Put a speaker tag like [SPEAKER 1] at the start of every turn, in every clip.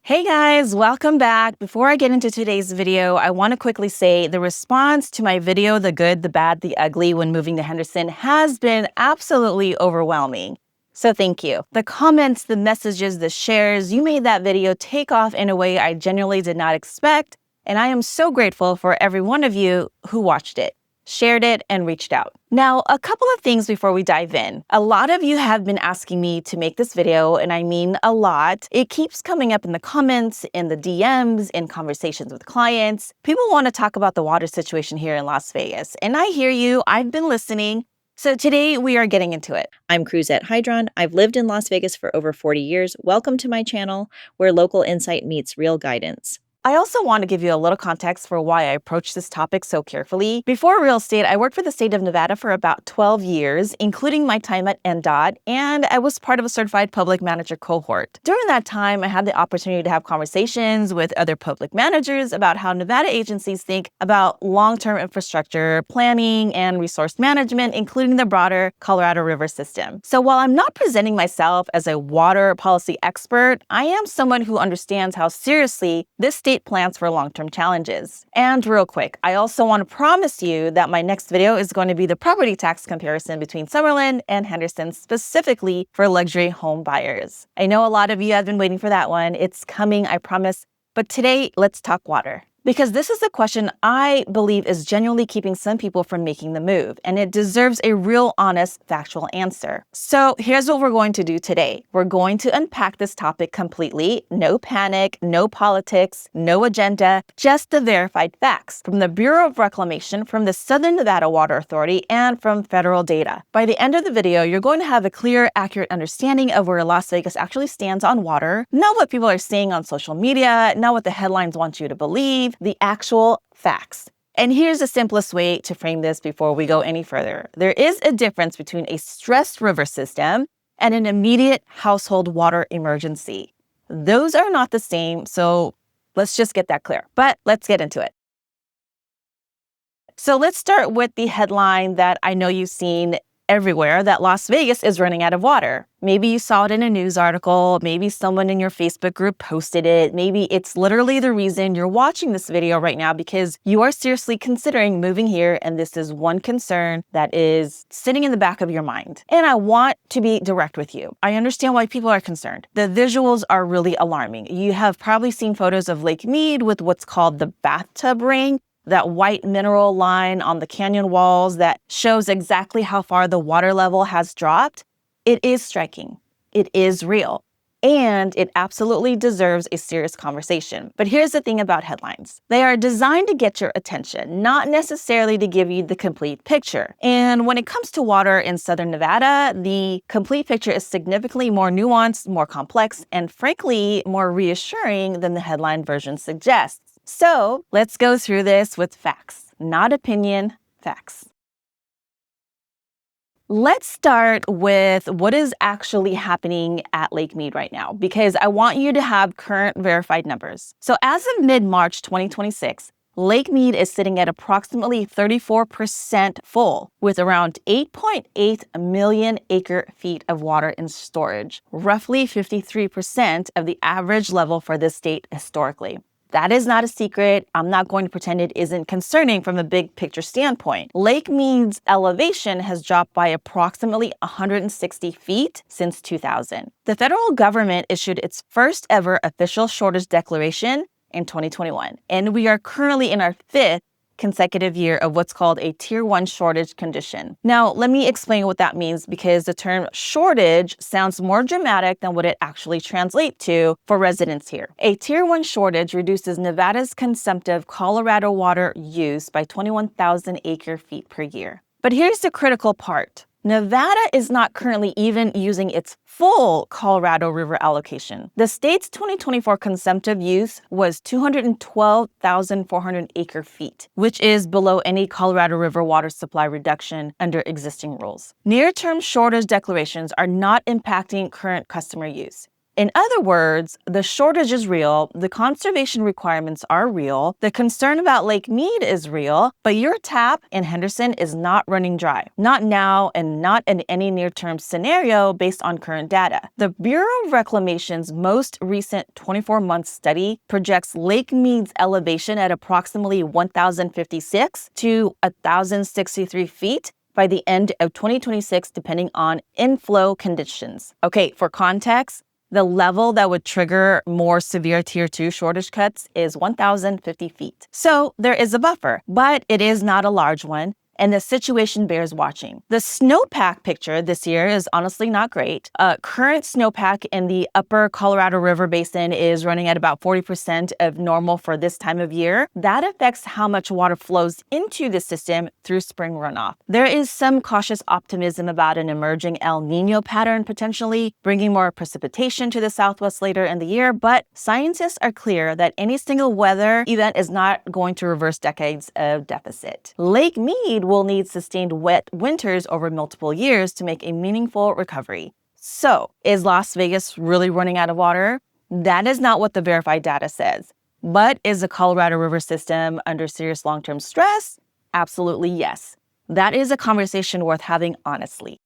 [SPEAKER 1] Hey guys, welcome back. Before I get into today's video, I want to quickly say the response to my video, The Good, the Bad, the Ugly when moving to Henderson has been absolutely overwhelming. So thank you. The comments, the messages, the shares, you made that video take off in a way I genuinely did not expect. And I am so grateful for every one of you who watched it, shared it, and reached out. Now, a couple of things before we dive in. A lot of you have been asking me to make this video, and I mean a lot. It keeps coming up in the comments, in the DMs, in conversations with clients. People want to talk about the water situation here in Las Vegas, and I hear you. I've been listening. So today we are getting into it.
[SPEAKER 2] I'm Cruz at Hydron. I've lived in Las Vegas for over 40 years. Welcome to my channel, where local insight meets real guidance.
[SPEAKER 1] I also want to give you a little context for why I approach this topic so carefully. Before real estate, I worked for the state of Nevada for about 12 years, including my time at NDOT, and I was part of a certified public manager cohort. During that time, I had the opportunity to have conversations with other public managers about how Nevada agencies think about long-term infrastructure, planning, and resource management, including the broader Colorado River system. So while I'm not presenting myself as a water policy expert, I am someone who understands how seriously this state plans for long-term challenges. And real quick, I also want to promise you that my next video is going to be the property tax comparison between Summerlin and Henderson, specifically for luxury home buyers. I know a lot of you have been waiting for that one. It's coming, I promise. But today, let's talk water. Because this is a question I believe is genuinely keeping some people from making the move, and it deserves a real, honest, factual answer. So here's what we're going to do today. We're going to unpack this topic completely. No panic, no politics, no agenda, just the verified facts from the Bureau of Reclamation, from the Southern Nevada Water Authority, and from federal data. By the end of the video, you're going to have a clear, accurate understanding of where Las Vegas actually stands on water, not what people are saying on social media, not what the headlines want you to believe, the actual facts. And here's the simplest way to frame this before we go any further. There is a difference between a stressed river system and an immediate household water emergency. Those are not the same, so let's just get that clear. But let's get into it. So let's start with the headline that I know you've seen everywhere, that Las Vegas is running out of water. Maybe you saw it in a news article, maybe someone in your Facebook group posted it, maybe it's literally the reason you're watching this video right now because you are seriously considering moving here and this is one concern that is sitting in the back of your mind. And I want to be direct with you. I understand why people are concerned. The visuals are really alarming. You have probably seen photos of Lake Mead with what's called the bathtub ring, that white mineral line on the canyon walls that shows exactly how far the water level has dropped. It is striking. It is real. And it absolutely deserves a serious conversation. But here's the thing about headlines. They are designed to get your attention, not necessarily to give you the complete picture. And when it comes to water in Southern Nevada, the complete picture is significantly more nuanced, more complex, and frankly, more reassuring than the headline version suggests. So let's go through this with facts, not opinion, facts. Let's start with what is actually happening at Lake Mead right now, because I want you to have current verified numbers. So as of mid-March 2026, Lake Mead is sitting at approximately 34% full, with around 8.8 million acre-feet of water in storage, roughly 53% of the average level for this state historically. That is not a secret. I'm not going to pretend it isn't concerning from a big picture standpoint. Lake Mead's elevation has dropped by approximately 160 feet since 2000. The federal government issued its first ever official shortage declaration in 2021, and we are currently in our fifth consecutive year of what's called a Tier 1 shortage condition. Now, let me explain what that means because the term shortage sounds more dramatic than what it actually translates to for residents here. A Tier 1 shortage reduces Nevada's consumptive Colorado water use by 21,000 acre-feet per year. But here's the critical part. Nevada is not currently even using its full Colorado River allocation. The state's 2024 consumptive use was 212,400 acre-feet, which is below any Colorado River water supply reduction under existing rules. Near-term shortage declarations are not impacting current customer use. In other words, the shortage is real, the conservation requirements are real, the concern about Lake Mead is real, but your tap in Henderson is not running dry. Not now and not in any near-term scenario based on current data. The Bureau of Reclamation's most recent 24-month study projects Lake Mead's elevation at approximately 1,056 to 1,063 feet by the end of 2026, depending on inflow conditions. Okay, for context, the level that would trigger more severe Tier 2 shortage cuts is 1,050 feet. So there is a buffer, but it is not a large one, and the situation bears watching. The snowpack picture this year is honestly not great. Current snowpack in the upper Colorado River Basin is running at about 40% of normal for this time of year. That affects how much water flows into the system through spring runoff. There is some cautious optimism about an emerging El Nino pattern potentially bringing more precipitation to the Southwest later in the year, but scientists are clear that any single weather event is not going to reverse decades of deficit. Lake Mead will need sustained wet winters over multiple years to make a meaningful recovery. So, is Las Vegas really running out of water? That is not what the verified data says. But is the Colorado River system under serious long-term stress? Absolutely yes. That is a conversation worth having honestly.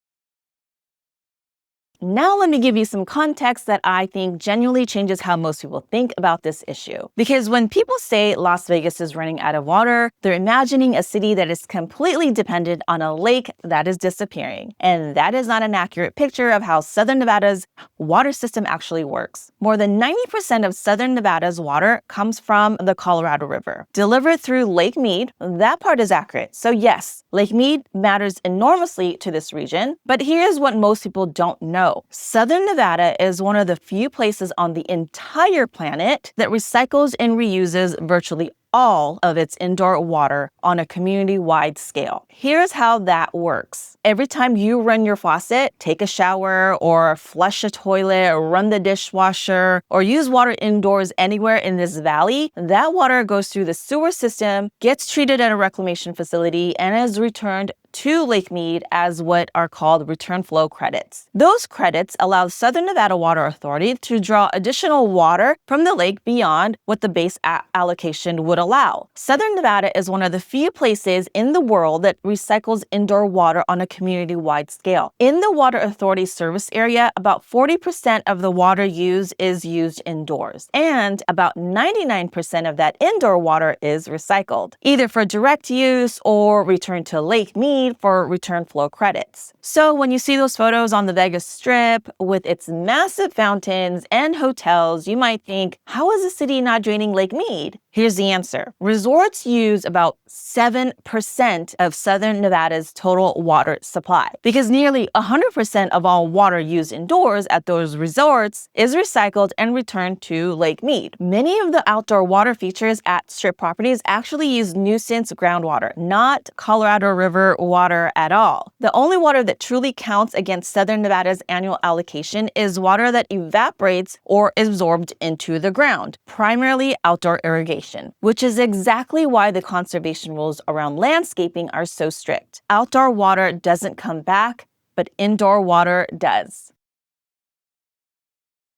[SPEAKER 1] Now let me give you some context that I think genuinely changes how most people think about this issue. Because when people say Las Vegas is running out of water, they're imagining a city that is completely dependent on a lake that is disappearing. And that is not an accurate picture of how Southern Nevada's water system actually works. More than 90% of Southern Nevada's water comes from the Colorado River. Delivered through Lake Mead, that part is accurate. So yes, Lake Mead matters enormously to this region, but here's what most people don't know. Southern Nevada is one of the few places on the entire planet that recycles and reuses virtually all of its indoor water on a community-wide scale. Here's how that works. Every time you run your faucet, take a shower, or flush a toilet, or run the dishwasher, or use water indoors anywhere in this valley, that water goes through the sewer system, gets treated at a reclamation facility, and is returned to Lake Mead as what are called return flow credits. Those credits allow Southern Nevada Water Authority to draw additional water from the lake beyond what the base allocation would allow. Southern Nevada is one of the few places in the world that recycles indoor water on a community-wide scale. In the Water Authority service area, about 40% of the water used is used indoors, and about 99% of that indoor water is recycled, either for direct use or returned to Lake Mead for return flow credits. So when you see those photos on the Vegas Strip with its massive fountains and hotels, you might think, how is the city not draining Lake Mead? Here's the answer. Resorts use about 7% of Southern Nevada's total water supply, because nearly 100% of all water used indoors at those resorts is recycled and returned to Lake Mead. Many of the outdoor water features at Strip properties actually use nuisance groundwater, not Colorado River water at all. The only water that truly counts against Southern Nevada's annual allocation is water that evaporates or is absorbed into the ground, primarily outdoor irrigation, which is exactly why the conservation rules around landscaping are so strict. Outdoor water doesn't come back, but indoor water does.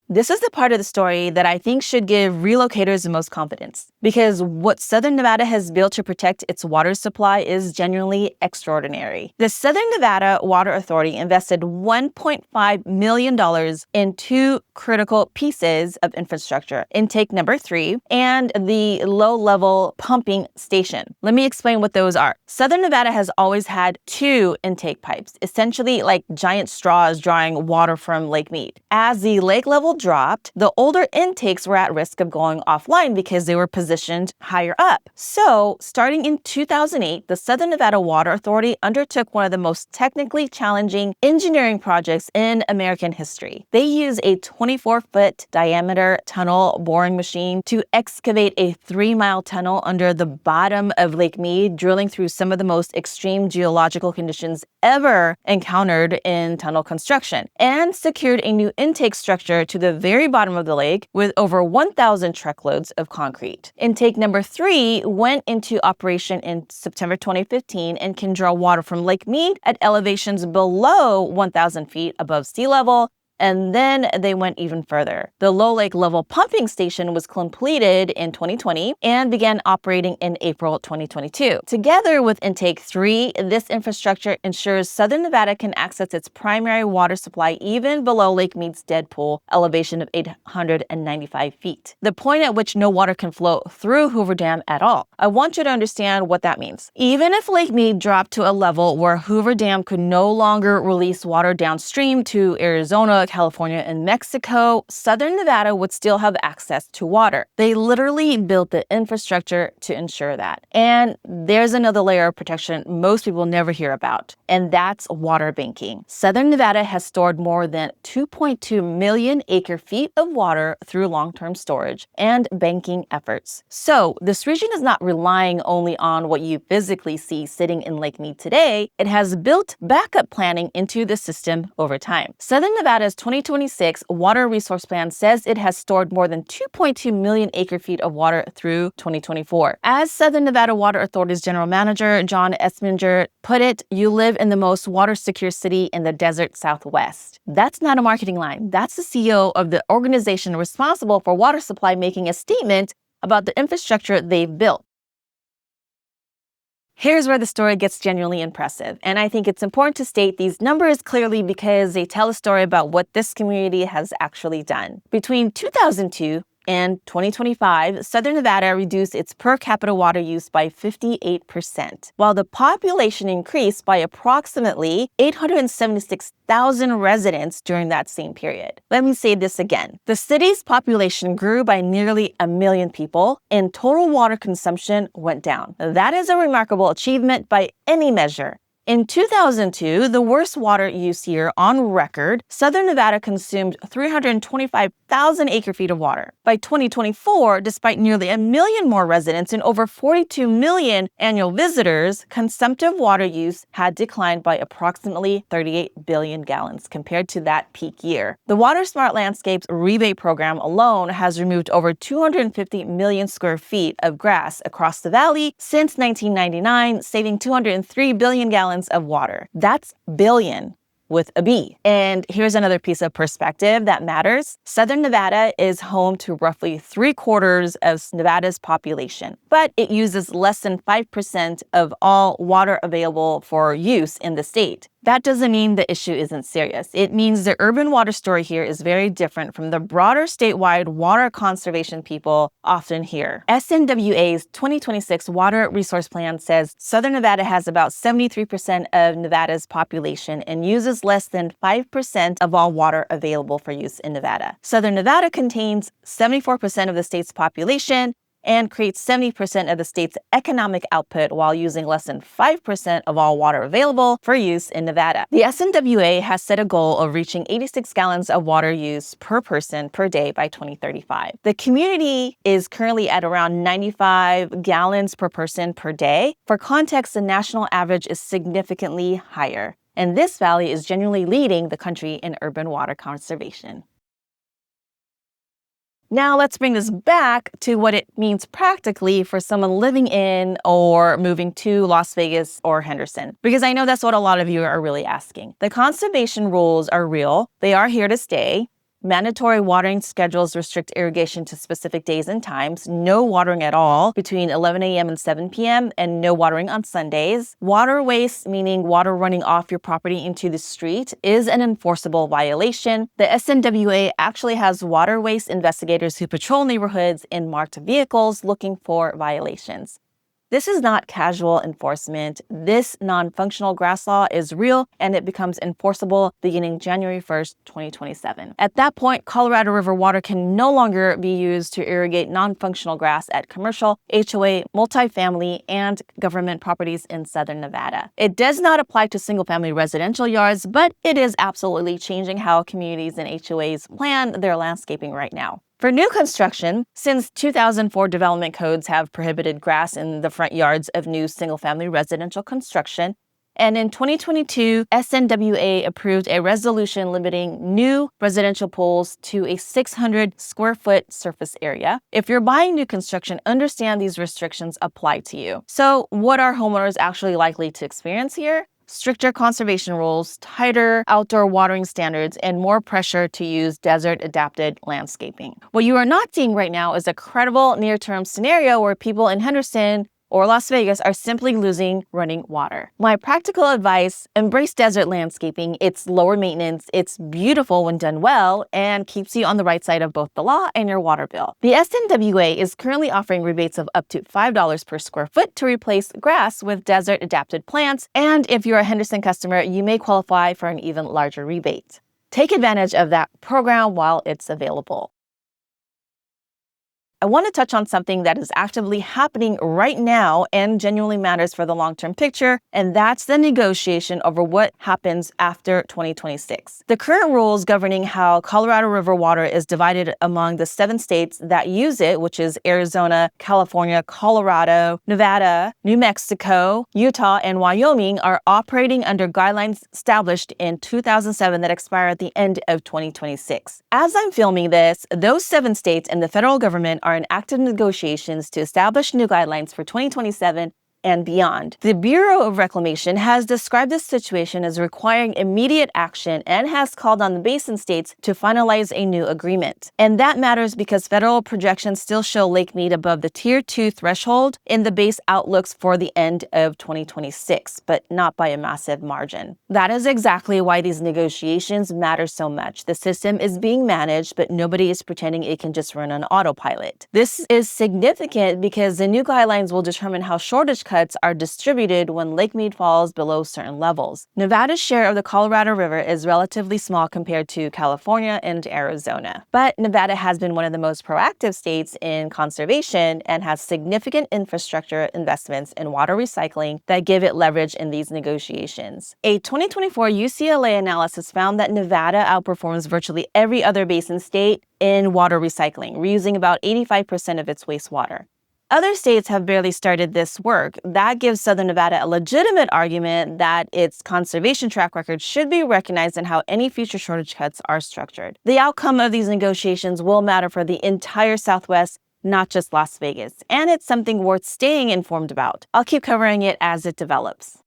[SPEAKER 1] This is the part of the story that I think should give relocators the most confidence, because what Southern Nevada has built to protect its water supply is genuinely extraordinary. The Southern Nevada Water Authority invested $1.5 million in two critical pieces of infrastructure, intake number 3 and the low-level pumping station. Let me explain what those are. Southern Nevada has always had two intake pipes, essentially like giant straws drawing water from Lake Mead. As the lake level dropped, the older intakes were at risk of going offline because they were positioned higher up. So, starting in 2008, the Southern Nevada Water Authority undertook one of the most technically challenging engineering projects in American history. They used a 24-foot diameter tunnel boring machine to excavate a 3-mile tunnel under the bottom of Lake Mead, drilling through some of the most extreme geological conditions ever encountered in tunnel construction, and secured a new intake structure to the very bottom of the lake with over 1,000 truckloads of concrete. Intake number 3 went into operation in September 2015 and can draw water from Lake Mead at elevations below 1,000 feet above sea level And then they went even further. The low lake level pumping station was completed in 2020 and began operating in April 2022. Together with Intake 3, this infrastructure ensures Southern Nevada can access its primary water supply even below Lake Mead's dead pool elevation of 895 feet, the point at which no water can flow through Hoover Dam at all. I want you to understand what that means. Even if Lake Mead dropped to a level where Hoover Dam could no longer release water downstream to Arizona, California, and Mexico, Southern Nevada would still have access to water. They literally built the infrastructure to ensure that. And there's another layer of protection most people never hear about, and that's water banking. Southern Nevada has stored more than 2.2 million acre-feet of water through long-term storage and banking efforts. So this region is not relying only on what you physically see sitting in Lake Mead today. It has built backup planning into the system over time. Southern Nevada's 2026 Water Resource Plan says it has stored more than 2.2 million acre-feet of water through 2024. As Southern Nevada Water Authority's General Manager John Esminger put it, you live in the most water-secure city in the desert Southwest. That's not a marketing line. That's the CEO of the organization responsible for water supply making a statement about the infrastructure they've built. Here's where the story gets genuinely impressive, and I think it's important to state these numbers clearly because they tell a story about what this community has actually done. Between 2002 and 2025, Southern Nevada reduced its per capita water use by 58%, while the population increased by approximately 876,000 residents during that same period. Let me say this again. The city's population grew by nearly 1 million people, and total water consumption went down. That is a remarkable achievement by any measure. In 2002, the worst water use year on record, Southern Nevada consumed 325,000 acre-feet of water. By 2024, despite nearly 1 million more residents and over 42 million annual visitors, consumptive water use had declined by approximately 38 billion gallons compared to that peak year. The Water Smart Landscapes rebate program alone has removed over 250 million square feet of grass across the valley since 1999, saving 203 billion gallons of water. That's billion with a B. And here's another piece of perspective that matters. Southern Nevada is home to roughly 3/4 of Nevada's population, but it uses less than 5% of all water available for use in the state. That doesn't mean the issue isn't serious. It means the urban water story here is very different from the broader statewide water conservation people often hear. SNWA's 2026 Water Resource Plan says Southern Nevada has about 73% of Nevada's population and uses less than 5% of all water available for use in Nevada. Southern Nevada contains 74% of the state's population and creates 70% of the state's economic output while using less than 5% of all water available for use in Nevada. The SNWA has set a goal of reaching 86 gallons of water use per person per day by 2035. The community is currently at around 95 gallons per person per day. For context, the national average is significantly higher, and this valley is genuinely leading the country in urban water conservation. Now let's bring this back to what it means practically for someone living in or moving to Las Vegas or Henderson, because I know that's what a lot of you are really asking. The conservation rules are real. They are here to stay. Mandatory watering schedules restrict irrigation to specific days and times, no watering at all between 11 a.m. and 7 p.m., and no watering on Sundays. Water waste, meaning water running off your property into the street, is an enforceable violation. The SNWA actually has water waste investigators who patrol neighborhoods in marked vehicles looking for violations. This is not casual enforcement. This non-functional grass law is real, and it becomes enforceable beginning January 1st, 2027. At that point, Colorado River water can no longer be used to irrigate non-functional grass at commercial, HOA, multifamily, and government properties in Southern Nevada. It does not apply to single-family residential yards, but it is absolutely changing how communities and HOAs plan their landscaping right now. For new construction, since 2004 development codes have prohibited grass in the front yards of new single-family residential construction, and in 2022, SNWA approved a resolution limiting new residential pools to a 600 square foot surface area. If you're buying new construction, understand these restrictions apply to you. So what are homeowners actually likely to experience here? stricter conservation rules, tighter outdoor watering standards, and more pressure to use desert-adapted landscaping. What you are not seeing right now is a credible near-term scenario where people in Henderson or Las Vegas are simply losing running water. My practical advice: embrace desert landscaping. It's lower maintenance, it's beautiful when done well, and keeps you on the right side of both the law and your water bill. The SNWA is currently offering rebates of up to $5 per square foot to replace grass with desert-adapted plants, and if you're a Henderson customer, you may qualify for an even larger rebate. Take advantage of that program while it's available. I want to touch on something that is actively happening right now and genuinely matters for the long-term picture, and that's the negotiation over what happens after 2026. The current rules governing how Colorado River water is divided among the 7 states that use it, which is Arizona, California, Colorado, Nevada, New Mexico, Utah, and Wyoming, are operating under guidelines established in 2007 that expire at the end of 2026. As I'm filming this, those 7 states and the federal government are in active negotiations to establish new guidelines for 2027 and beyond. The Bureau of Reclamation has described this situation as requiring immediate action and has called on the basin states to finalize a new agreement. And that matters because federal projections still show Lake Mead above the Tier 2 threshold in the base outlooks for the end of 2026, but not by a massive margin. That is exactly why these negotiations matter so much. The system is being managed, but nobody is pretending it can just run on autopilot. This is significant because the new guidelines will determine how shortage cuts are distributed when Lake Mead falls below certain levels. Nevada's share of the Colorado River is relatively small compared to California and Arizona. But Nevada has been one of the most proactive states in conservation and has significant infrastructure investments in water recycling that give it leverage in these negotiations. A 2024 UCLA analysis found that Nevada outperforms virtually every other basin state in water recycling, reusing about 85% of its wastewater. Other states have barely started this work. That gives Southern Nevada a legitimate argument that its conservation track record should be recognized in how any future shortage cuts are structured. The outcome of these negotiations will matter for the entire Southwest, not just Las Vegas, and it's something worth staying informed about. I'll keep covering it as it develops.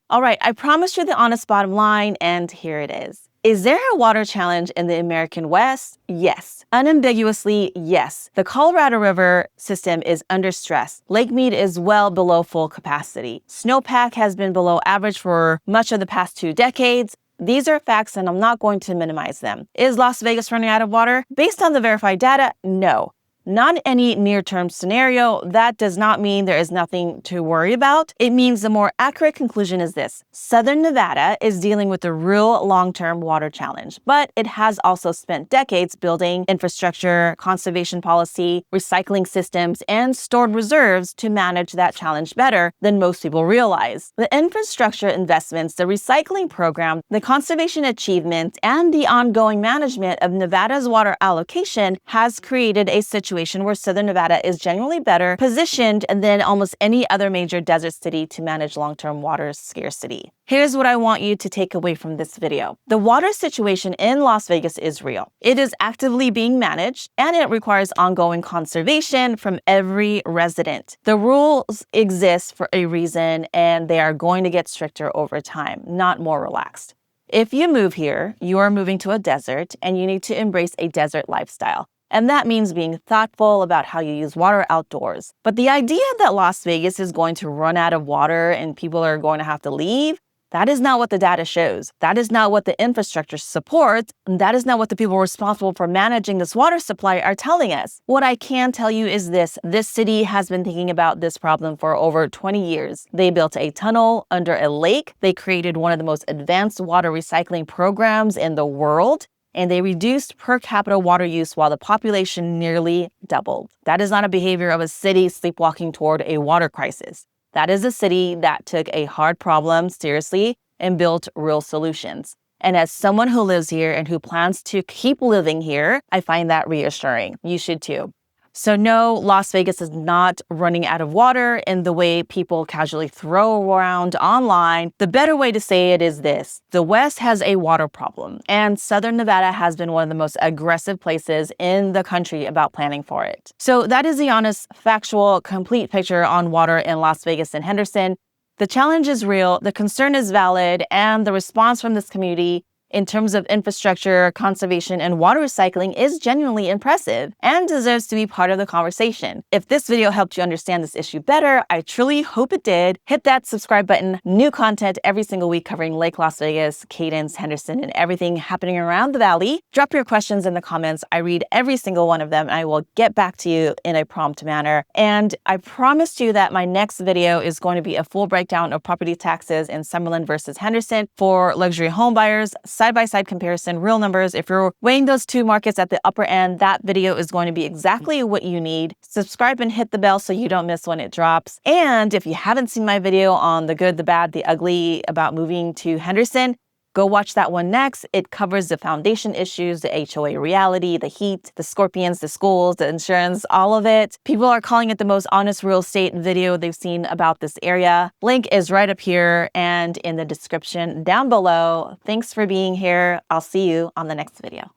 [SPEAKER 1] All right, I promised you the honest bottom line, and here it is. Is there a water challenge in the American West? Yes. Unambiguously, yes. The Colorado River system is under stress. Lake Mead is well below full capacity. Snowpack has been below average for much of the past 2 decades. These are facts, and I'm not going to minimize them. Is Las Vegas running out of water? Based on the verified data, no. Not any near-term scenario. That does not mean there is nothing to worry about. It means the more accurate conclusion is this: Southern Nevada is dealing with a real long-term water challenge, but it has also spent decades building infrastructure, conservation policy, recycling systems, and stored reserves to manage that challenge better than most people realize. The infrastructure investments, the recycling program, the conservation achievements, and the ongoing management of Nevada's water allocation has created a situation where Southern Nevada is generally better positioned than almost any other major desert city to manage long-term water scarcity. Here's what I want you to take away from this video. The water situation in Las Vegas is real. It is actively being managed, and it requires ongoing conservation from every resident. The rules exist for a reason, and they are going to get stricter over time, not more relaxed. If you move here, you are moving to a desert, and you need to embrace a desert lifestyle. And that means being thoughtful about how you use water outdoors. But the idea that Las Vegas is going to run out of water and people are going to have to leave, that is not what the data shows. That is not what the infrastructure supports. And that is not what the people responsible for managing this water supply are telling us. What I can tell you is this: this city has been thinking about this problem for over 20 years. They built a tunnel under a lake. They created one of the most advanced water recycling programs in the world. And they reduced per capita water use while the population nearly doubled. That is not a behavior of a city sleepwalking toward a water crisis. That is a city that took a hard problem seriously and built real solutions. And as someone who lives here and who plans to keep living here, I find that reassuring. You should too. So no, Las Vegas is not running out of water in the way people casually throw around online. The better way to say it is this: the West has a water problem, and Southern Nevada has been one of the most aggressive places in the country about planning for it. So that is the honest, factual, complete picture on water in Las Vegas and Henderson. The challenge is real, the concern is valid, and the response from this community in terms of infrastructure, conservation, and water recycling is genuinely impressive and deserves to be part of the conversation. If this video helped you understand this issue better, I truly hope it did. Hit that subscribe button. New content every single week covering Lake Las Vegas, Cadence, Henderson, and everything happening around the valley. Drop your questions in the comments. I read every single one of them, and I will get back to you in a prompt manner. And I promised you that my next video is going to be a full breakdown of property taxes in Summerlin versus Henderson for luxury home buyers. Side-by-side comparison, real numbers. If you're weighing those two markets at the upper end, that video is going to be exactly what you need. Subscribe and hit the bell so you don't miss when it drops. And if you haven't seen my video on the good, the bad, the ugly about moving to Henderson, go watch that one next. It covers the foundation issues, the HOA reality, the heat, the scorpions, the schools, the insurance, all of it. People are calling it the most honest real estate video they've seen about this area. Link is right up here and in the description down below. Thanks for being here. I'll see you on the next video.